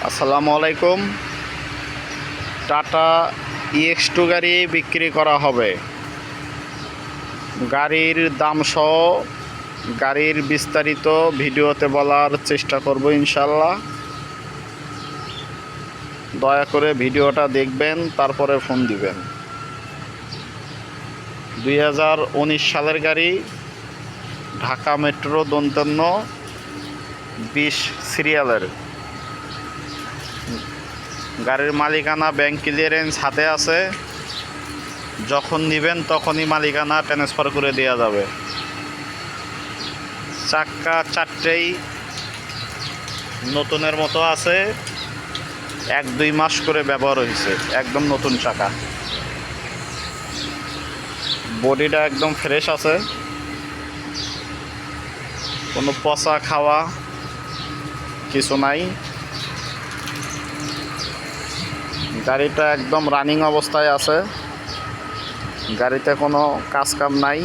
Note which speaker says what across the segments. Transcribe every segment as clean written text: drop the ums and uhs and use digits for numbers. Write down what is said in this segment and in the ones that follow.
Speaker 1: আসসালামু আলাইকুম। Tata EX2 গাড়ি বিক্রি করা হবে। গাড়ির দাম সহ গাড়ির বিস্তারিত ভিডিওতে বলার চেষ্টা করব ইনশাল্লাহ। দয়া করে ভিডিওটা দেখবেন, তারপরে ফোন দিবেন। 2019 সালের গাড়ি, ঢাকা মেট্রো 20 সিরিয়ালের। গাড়ির মালিকানা ব্যাংক ক্লিয়ারেন্স হাতে আছে। যখন নেবেন তখনই মালিকানা ট্রান্সফার করে দেওয়া যাবে। চাক্কা চারটেই নতুনের মতো আছে, 1-2 মাস করে ব্যবহার হয়েছে, একদম নতুন চাকা। বডিটা একদম ফ্রেশ আছে, কোনো পচা খাওয়া কিছু নাই। গাড়িটা একদম রানিং অবস্থায় আছে, গাড়িতে কোনো কাজ কাম নাই।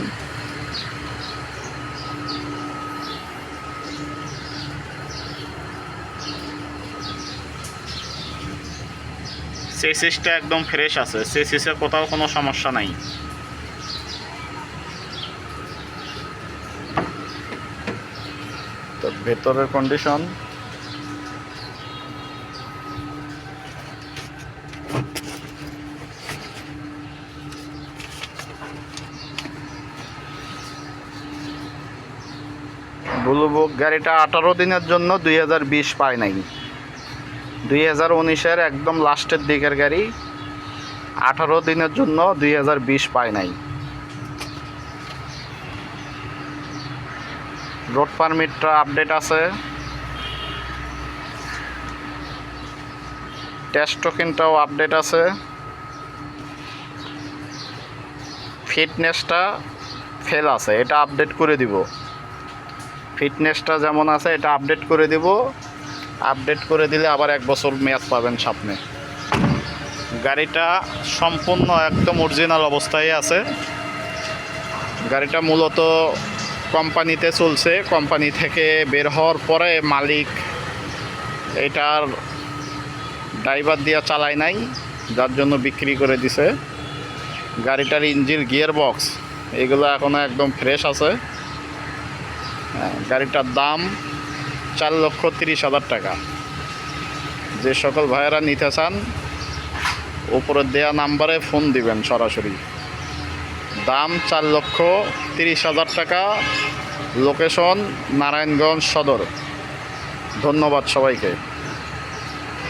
Speaker 1: চেসিসটা একদম ফ্রেশ আছে, চেসিসে কোথাও কোনো সমস্যা নাই। তো ভেতরের কন্ডিশন ব্লু বুক গাড়িটা 18 দিনের জন্য 2020 পায় নাই। 2019-এর একদম লাস্টের দিকের গাড়ি, 18 দিনের জন্য 2020 পায় নাই। রোড পারমিটটা আপডেট আছে, টেস্ট টোকেনটাও আপডেট আছে। ফিটনেসটা ফেল আছে, এটা আপডেট করে দিব। ফিটনেসটা যেমন আছে এটা আপডেট করে দিব। আপডেট করে দিলে আবার 1 বছর মেয়াদ পাবেন সামনে। গাড়িটা সম্পূর্ণ একদম অরিজিনাল অবস্থায় আছে। গাড়িটা মূলত কোম্পানিতে চলছে, কোম্পানি থেকে বের হওয়ার পরে মালিক এটার ড্রাইভার দিয়ে চালায় নাই, যার জন্য বিক্রি করে দিছে। গাড়িটার ইঞ্জিন, গিয়ার বক্স এগুলো এখনও একদম ফ্রেশ আছে। গাড়িটার দাম 4,30,000 টাকা। যে সকল ভাইয়েরা নিতে চান উপরে দেয়া নাম্বারে ফোন দিবেন সরাসরি। দাম 4,30,000 টাকা। লোকেশন নারায়ণগঞ্জ সদর। ধন্যবাদ সবাইকে।